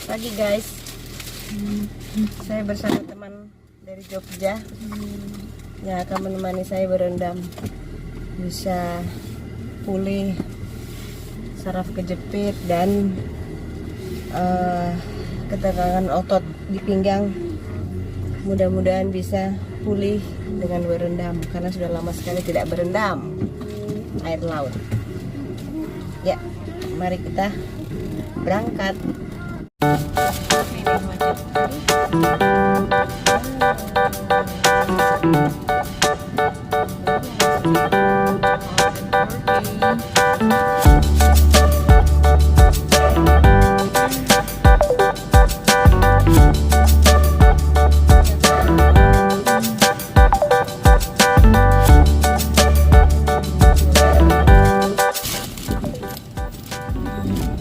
Pagi guys, saya bersama teman dari Jogja yang akan menemani saya berendam. Bisa pulih saraf kejepit dan ketegangan otot di pinggang. Mudah-mudahan bisa pulih dengan berendam karena sudah lama sekali tidak berendam air laut. Ya, mari kita berangkat.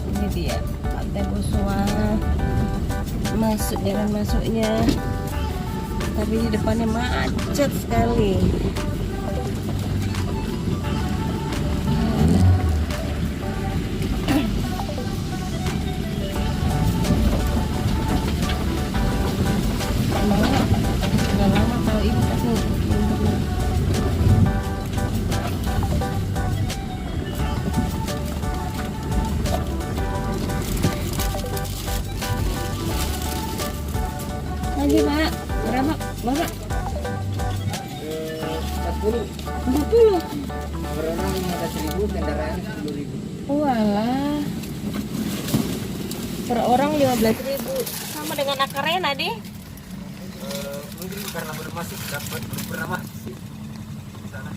Ini dia Pantai Boswa, masuk jalan masuknya, tapi di depannya macet sekali. Nggak lama tahu ini tapi lagi Pak, berapa Bapak? 40. 40. Per orang ada 1.000, kendaraan 10.000. Walah. Per orang 15.000. Sama dengan Akarena deh. Mungkin karena masih dapat pernah masih sana.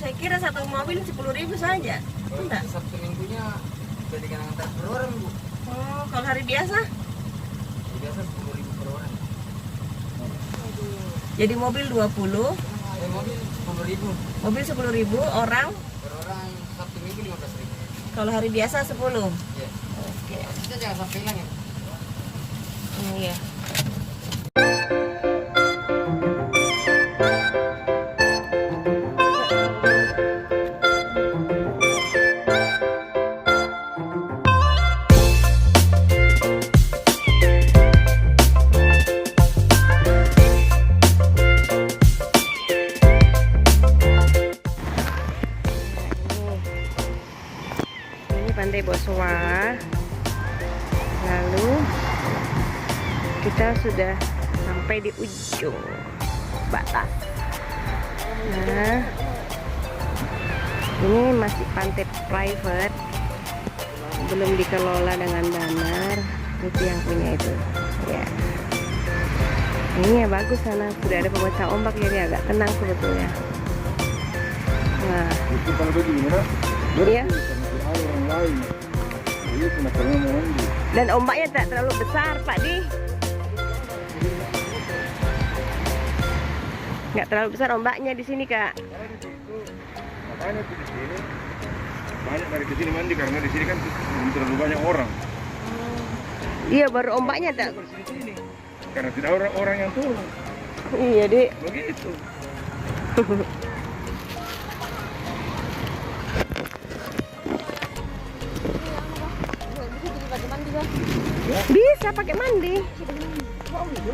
Saya kira satu mobil 10.000 saja. Enggak. Sabtu minggunya jadi antar per orang, Bu. Oh, kalau hari biasa? Biasa 10.000 per orang. Jadi mobil 20, Mobil 10.000 mobil 10.000, orang per orang. Sabtu minggu 15.000. kalau hari biasa 10. Ya. Oke. Kita jangan sampai hilang ya. Iya. Ini Pantai Boswa. Lalu kita sudah sampai di ujung batas. Nah, ini masih pantai private, belum dikelola dengan benar. Itu yang punya itu. Ya. Ini ya bagus sana, sudah ada pemecah ombak jadi agak tenang sebetulnya. Nah, Itu kalau begini, iya. orang lain. Ini kena kalau mau mandi. Dan ombaknya tak terlalu besar, Pak Di. Nggak terlalu besar ombaknya di sini, Kak. Makanya tuh di sini banyak dari ke sini mandi karena di sini kan belum terlalu banyak orang. Iya, baru ombaknya tak. Sini karena tidak orang yang turun. Iya, Dik. Begitu. Bisa pakai mandi. Oke.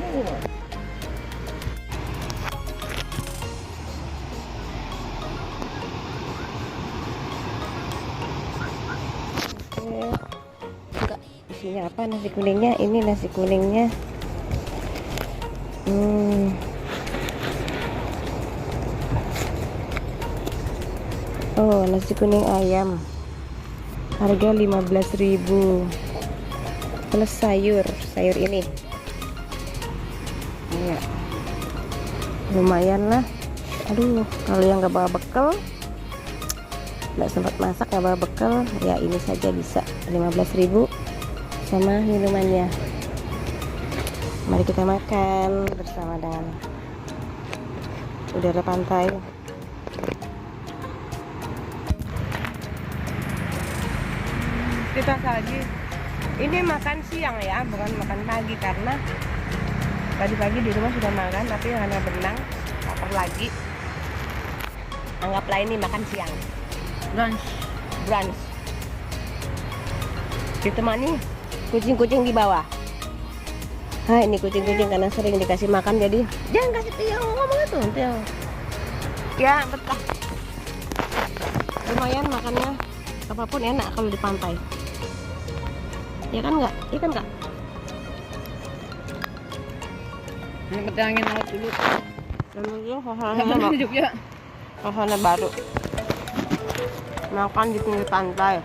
Isinya apa nasi kuningnya? Ini nasi kuningnya. Oh, nasi kuning ayam. Harga 15.000. Plus sayur ini. Iya. Lumayan lah. Aduh, kalau yang nggak bawa bekal, nggak sempat masak nggak bawa bekal, ya ini saja bisa 15.000 sama minumannya. Mari kita makan bersama dengan udara pantai. Kita lagi. Ini makan siang ya, bukan makan pagi karena tadi pagi di rumah sudah makan, tapi karena benang lapar lagi. Anggaplah ini makan siang. Brunch. Ditemani kucing-kucing di bawah. Ah, ini kucing-kucing karena sering dikasih makan jadi jangan kasih Tio ngomong itu Tio. Ya betah. Lumayan makannya, apapun enak kalau di pantai. Ya kan nggak? Iya kan nggak? Yang ketangin laut dulu. Dulu Sama di Jogja. suasana baru. Makan di pinggir pantai.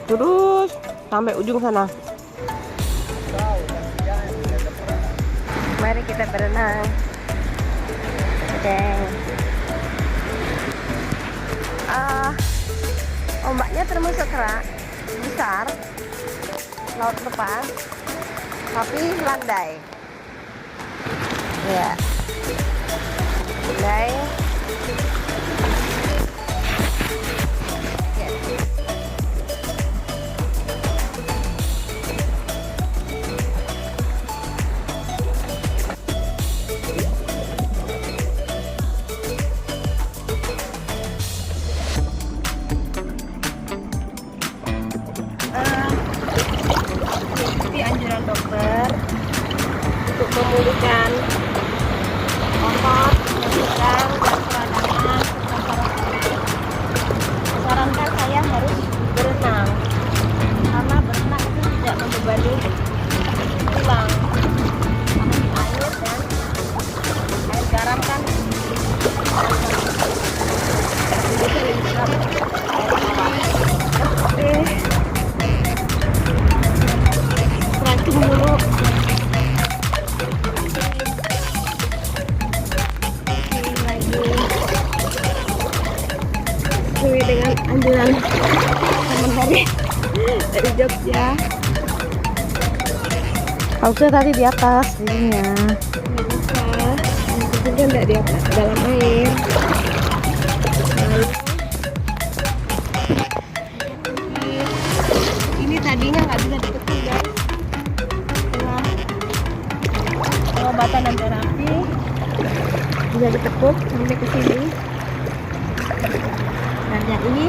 Terus sampai ujung sana. Mari kita berenang. Oke. Ombaknya termasuk besar, laut lepas, tapi landai. Ya, landai. Ya. Jadi anjuran dokter untuk memulihkan otot, menekan dan peradangan sarankan saya harus berenang karena berenang itu tidak membebani tulang karena di air dan air garam kan bisa lebih berat air stretching dulu. Sesuai dengan anjuran teman dari Jogja. Harusnya tadi di atas ininya. Nggak bisa. Yang penting kan nggak di atas dalam air. Lalu ini tadinya nggak bisa diketuk guys. Dengan pengobatan dan terapi bisa ditekuk sampai ke sini. Dan yang ini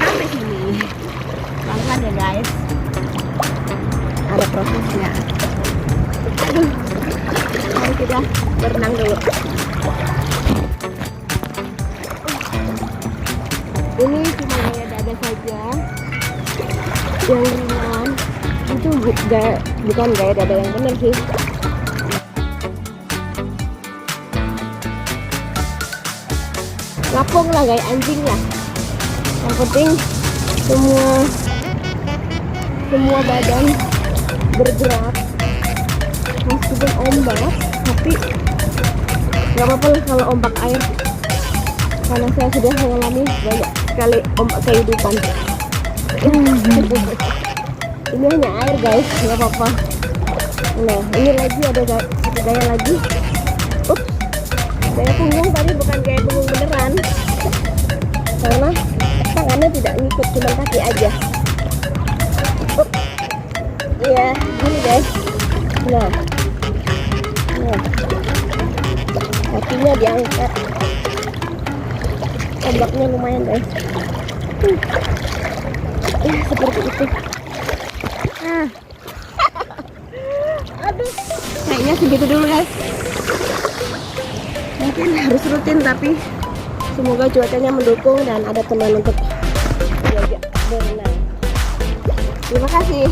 sampai sini. Pelan-pelan ya guys. Ada prosesnya. Aduh. Mari kita berenang dulu. Ini cuma gaya dada saja. Yang ringan itu bukan gaya dada yang benar sih. Ngapung lah, gaya anjing lah. Yang penting semua badan bergerak meskipun ombak, tapi nggak apa-apa lah kalau ombak air karena saya sudah mengalami banyak sekali ombak kehidupan. Ini hanya air guys, nggak apa-apa. Nah ini lagi ada satu gaya lagi. Ups, gaya punggung tadi bukan gaya punggung beneran karena tangannya tidak ngikut, cuma kaki aja. Iya, gini guys. Nah, kakinya diangkat. Ombaknya lumayan guys. Ya seperti itu. Aduh, kayaknya segitu dulu guys. Mungkin harus rutin tapi semoga cuacanya mendukung dan ada teman untuk diajak berenang. Terima kasih.